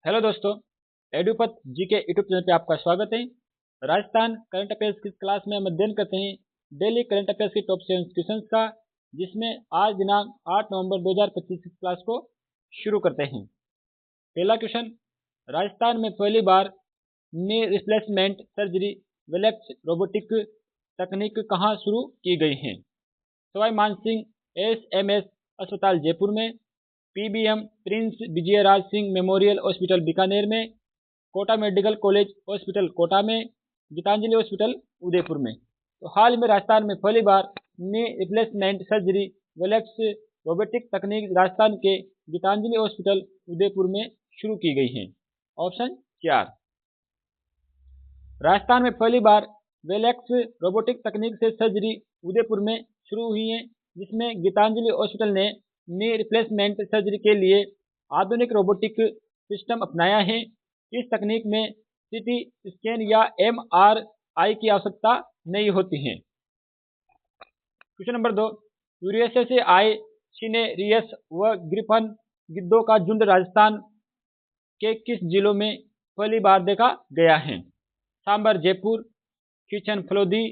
Hello दोस्तों, एडुपथ GK YouTube channel पे आपका स्वागत है। राजस्थान करंट अफेयर्स की क्लास में हम अध्ययन करते हैं डेली करंट अफेयर्स की टॉप 7 क्वेश्चंस का, जिसमें आज दिनांक 8 नवंबर 2025 की क्लास को शुरू करते हैं। पहला क्वेश्चन, राजस्थान में पहली बार नी रिप्लेसमेंट सर्जरी वेलेक्स रोबोटिक तकनीक कहाँ शुरू की गई है? सवाई मानसिंह एसएमएस अस्पताल जयपुर में, PBM Prince Vijayraj Singh Memorial Hospital Bikaner में, Kota Medical College Hospital Kota में, गीतांजलि हॉस्पिटल उदयपुर में। तो हाल ही में राजस्थान में पहली बार नी रिप्लेसमेंट सर्जरी वेलेक्स रोबोटिक तकनीक राजस्थान के गीतांजलि हॉस्पिटल उदयपुर में शुरू की गई है। ऑप्शन 4। राजस्थान में पहली बार वेलेक्स रोबोटिक तकनीक से सर्जरी उदयपुर में शुरू हुई है, जिसमें गीतांजलि हॉस्पिटल ने नी रिप्लेसमेंट सर्जरी के लिए आधुनिक रोबोटिक सिस्टम अपनाया है। इस तकनीक में सीटी स्कैन या एमआरआई की आवश्यकता नहीं होती है। क्वेश्चन नंबर 2, यूएसए से आए सिनेरियस व ग्रिफन गिद्धों का झुंड राजस्थान के किस जिलों में पहली बार देखा गया है? सांबर जयपुर, किचन फलोदी,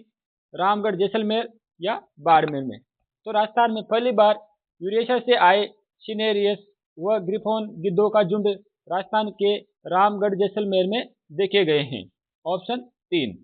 रामगढ़ जैसलमेर या बाड़मेर में। तो राजस्थान में पहली बार यूरेशिया से आए सिनेरियस व ग्रिफोन गिद्धों का झुंड राजस्थान के रामगढ़ जैसलमेर में देखे गए हैं। ऑप्शन 3।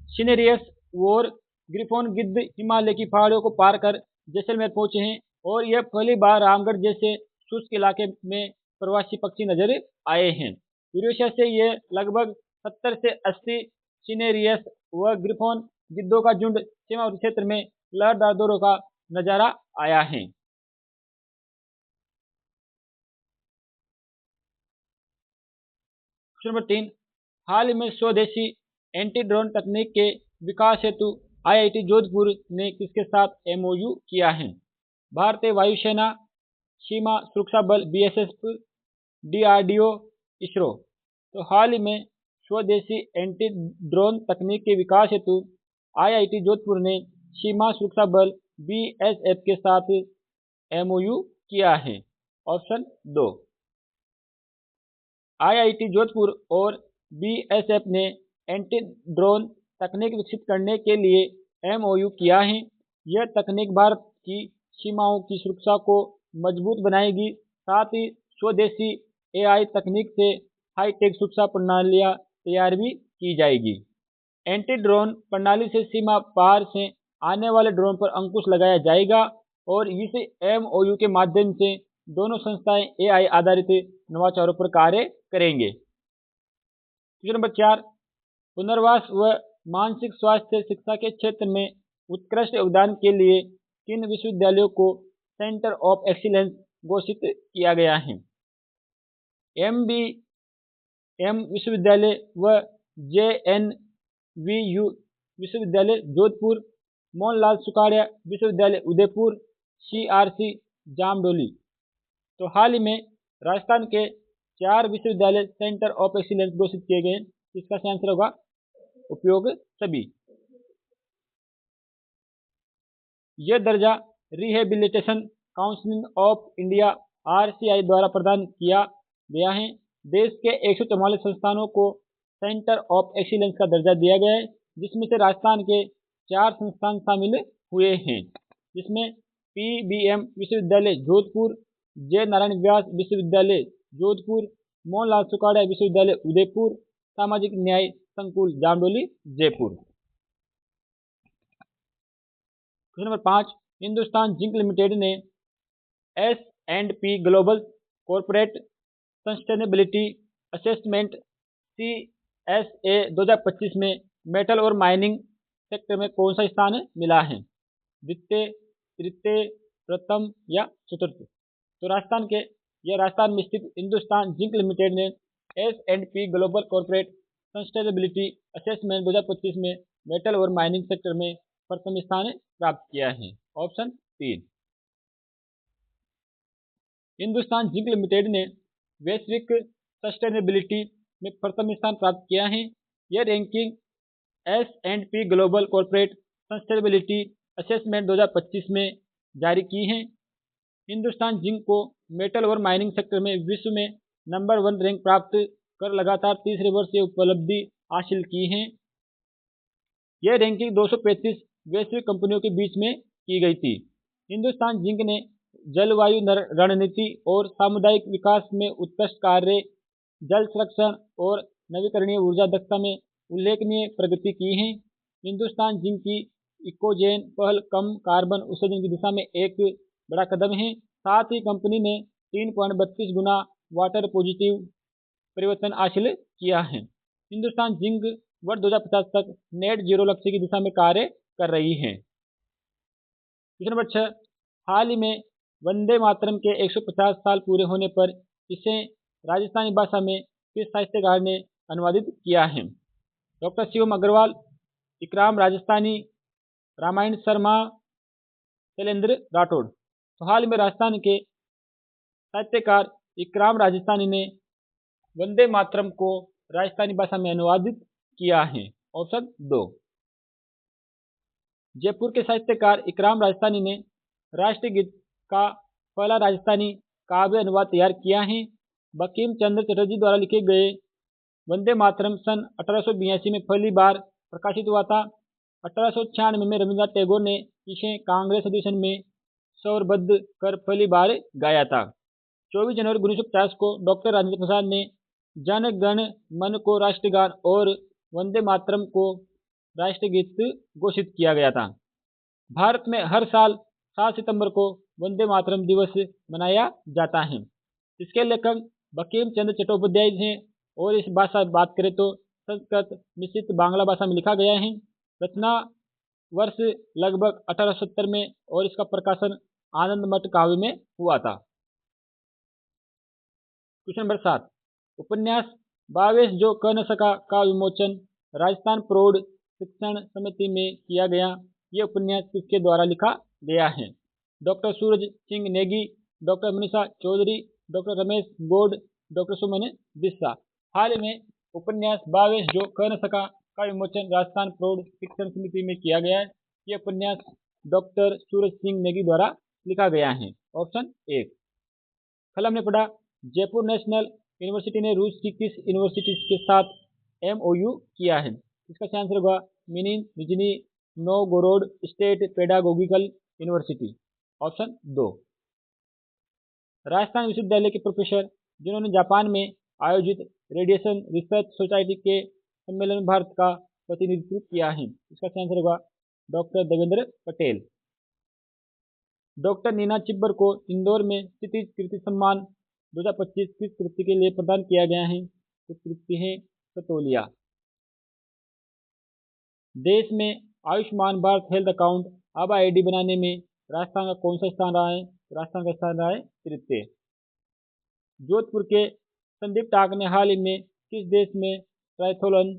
सिनेरियस और ग्रिफोन गिद्ध हिमालय की पहाड़ियों को पार कर जैसलमेर पहुंचे हैं और यह पहली बार रामगढ़ जैसे शुष्क इलाके में प्रवासी पक्षी नजर आए हैं। यूरेशिया से ये लगभग 70 से 80 सिनेरियस व ग्रिफोन गिद्धों का झुंड सीमावर्ती क्षेत्र में लहरदार दौरों का नजारा आया है। क्वेश्चन नंबर 3, हाल ही में स्वदेशी एंटी ड्रोन तकनीक के विकास हेतु आईआईटी जोधपुर ने किसके साथ एमओयू किया है? भारतीय वायुसेना, सीमा सुरक्षा बल बीएसएफ, डीआरडीओ, इसरो। तो हाल ही में स्वदेशी एंटी ड्रोन तकनीक के विकास हेतु आईआईटी जोधपुर ने सीमा सुरक्षा बल बीएसएफ के साथ एमओयू किया है। ऑप्शन 2। आईआईटी जोधपुर और बीएसएफ ने एंटी ड्रोन तकनीक विकसित करने के लिए एमओयू किया है। यह तकनीक भारत की सीमाओं की सुरक्षा को मजबूत बनाएगी, साथ ही स्वदेशी एआई तकनीक से हाईटेक सुरक्षा प्रणालियां तैयार भी की जाएगी। एंटी ड्रोन प्रणाली से सीमा पार से आने वाले ड्रोन पर अंकुश लगाया जाएगा और इस एमओयू के माध्यम से दोनों संस्थाएं एआई आधारित नवाचारों पर कार्य करेंगे। क्वेश्चन नंबर 4, पुनर्वास व मानसिक स्वास्थ्य शिक्षा के क्षेत्र में उत्कृष्ट योगदान के लिए किन विश्वविद्यालयों को सेंटर ऑफ एक्सीलेंस घोषित किया गया है? एमबीएम विश्वविद्यालय व जेएनवीयू विश्वविद्यालय जोधपुर, मोहनलाल सुखाड़िया विश्वविद्यालय उदयपुर, सीआरसी जामडोली। तो हाल ही में राजस्थान के 4 विश्वविद्यालय सेंटर ऑफ एक्सीलेंस घोषित किए गए। इसका सही आंसर होगा उपयोग सभी। यह दर्जा rehabilitation council of India RCI द्वारा प्रदान किया गया है। देश के 144 संस्थानों को सेंटर ऑफ एक्सीलेंस का दर्जा दिया गया है, जिसमें से राजस्थान के 4 संस्थान शामिल हुए हैं, जिसमें पीबीएम विश्वविद्यालय जोधपुर, जय नारायण व्यास विश्वविद्यालय जोधपुर, मोहनलाल सुखाड़िया विश्वविद्यालय उदयपुर, सामाजिक न्याय संकुल Jamdoli Jaipur. Question number 5, Hindustan zinc limited ने S&P global corporate sustainability assessment CSA 2025 में मेटल और माइनिंग सेक्टर में कौन सा स्थान मिला है? द्वितीय, तृतीय, प्रथम या चतुर्थ? तो राजस्थान में स्थित हिंदुस्तान जिंक लिमिटेड ने S&P global corporate sustainability assessment 2025 में मेटल और माइनिंग सेक्टर में प्रथम स्थान प्राप्त किया है। ऑप्शन 3। हिंदुस्तान जिंक लिमिटेड ने वैश्विक सस्टेनेबिलिटी में प्रथम स्थान प्राप्त किया है। यह ranking S&P global corporate sustainability assessment 2025 में जारी की है। हिंदुस्तान जिंक को मेटल और माइनिंग सेक्टर में विश्व में नंबर 1 रैंक प्राप्त कर लगातार तीसरे वर्ष ये उपलब्धि हासिल की है। यह रैंकिंग 235 वैश्विक कंपनियों के बीच में की गई थी। हिंदुस्तान जिंक ने जलवायु रणनीति और सामुदायिक विकास में उत्कृष्ट कार्य, जल संरक्षण और नवीकरणीय ऊर्जा दक्षता में उल्लेखनीय प्रगति की है। हिंदुस्तान जिंक की इकोजेन पहल कम कार्बन उत्सर्जन की दिशा में एक बड़ा कदम है। साथ ही कंपनी ने 3.32 गुना वाटर पॉजिटिव परिवर्तन हासिल किया है। हिंदुस्तान जिंक वर्ष 2050 तक नेट जीरो लक्ष्य की दिशा में कार्य कर रही है। क्वेश्चन नंबर 6, हाल ही में वंदे मातरम के 150 साल पूरे होने पर इसे राजस्थानी भाषा में किस साहित्यकार ने अनुवादित किया है? डॉक्टर शिवम अग्रवाल, इकराम राजस्थानी, रामायण शर्मा, शैलेंद्र राठौड़। तो हाल में राजस्थान के साहित्यकार इकराम राजस्थानी ने वंदे मातरम को राजस्थानी भाषा में अनुवादित किया है। ऑप्शन 2। जयपुर के साहित्यकार इकराम राजस्थानी ने राष्ट्रीय गीत का पहला राजस्थानी काव्य अनुवाद तैयार किया है। बंकिम चंद्र चटर्जी द्वारा लिखे गए वंदे मातरम सन 1882 में पहली बार प्रकाशित हुआ था। 1896 में रविन्द्रनाथ टैगोर ने इसे कांग्रेस अधिवेशन में स्वरबद्ध कर पहली बार गाया था। 24 जनवरी 1950 को डॉक्टर राजेंद्र प्रसाद ने जन गण मन को राष्ट्रगान और वंदे मातरम को राष्ट्रीय गीत घोषित किया गया था। भारत में हर साल 7 सितंबर को वंदे मातरम दिवस मनाया जाता है। इसके लेखक बंकिम चंद्र चट्टोपाध्याय हैं और इस भाषा बात करें तो संस्कृत मिश्रित बांग्ला भाषा में लिखा गया है। रचना वर्ष लगभग 1870 में और इसका प्रकाशन आनंद मठ काव्य में हुआ था। क्वेश्चन नंबर 7, उपन्यास बावेश जो कह न सका का विमोचन राजस्थान प्रौढ़ शिक्षण समिति में किया गया। यह उपन्यास किसके द्वारा लिखा गया है? Doctor Suraj Singh Negi, doctor Manisha Chaudhary, doctor Ramesh Gaur, doctor Suman Bissa. हाल में उपन्यास बावेश जो कह न सका का विमोचन राजस्थान प्रौढ़ शिक्षण समिति में किया गया है। यह उपन्यास डॉक्टर सूरज सिंह नेगी द्वारा लिखा गया है। ऑप्शन 1। कल हमने पढ़ा जयपुर नेशनल यूनिवर्सिटी ने रूस की किस यूनिवर्सिटी के साथ MOU किया है? इसका सही आंसर होगा Minin Nizhny Novgorod State Pedagogical University. Option 2। Rajasthan विश्वविद्यालय के प्रोफेसर जिन्होंने जापान में आयोजित रेडिएशन रिसर्च सोसाइटी के सम्मेलन में भारत का प्रतिनिधित्व किया है। इसका सही आंसर होगा डॉक्टर देवेंद्र पटेल। डॉक्टर नीना चिब्बर को इंदौर में क्षितिज कीर्ति सम्मान 2025 किस कृति के लिए प्रदान किया गया है? तो कृति है सतोलिया। देश में आयुष्मान भारत हेल्थ अकाउंट आभा ID बनाने में राजस्थान का कौन सा स्थान रहा है? राजस्थान का स्थान रहा है तृतीय। जोधपुर के संदीप टाक ने हाल ही में किस देश में ट्रायथलॉन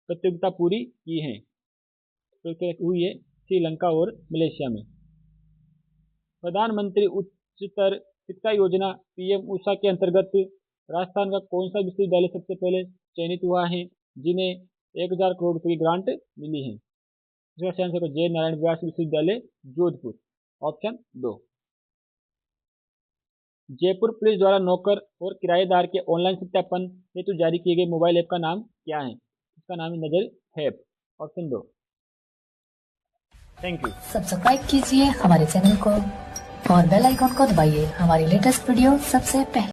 प्रतियोगिता पूरी की है? तो हुई है श्रीलंका और मलेशिया में। प्रधानमंत्री उच्चतर शिक्षा योजना PM उषा के अंतर्गत राजस्थान का कौन सा विश्वविद्यालय सबसे पहले चयनित हुआ है जिन्हें 1000 करोड़ रुपये की ग्रांट मिली है? इसका आंसर जय नारायण व्यास विश्वविद्यालय जोधपुर। ऑप्शन 2। जयपुर पुलिस द्वारा नौकर और किराएदार के ऑनलाइन सत्यापन हेतु जारी किए गए मोबाइल ऐप का नाम क्या है? इसका नाम है नजर app. Option 2। Thank you. Subscribe कीजिए हमारे चैनल को और बेल आइकॉन को दबाइए हमारी लेटेस्ट वीडियो सबसे पहले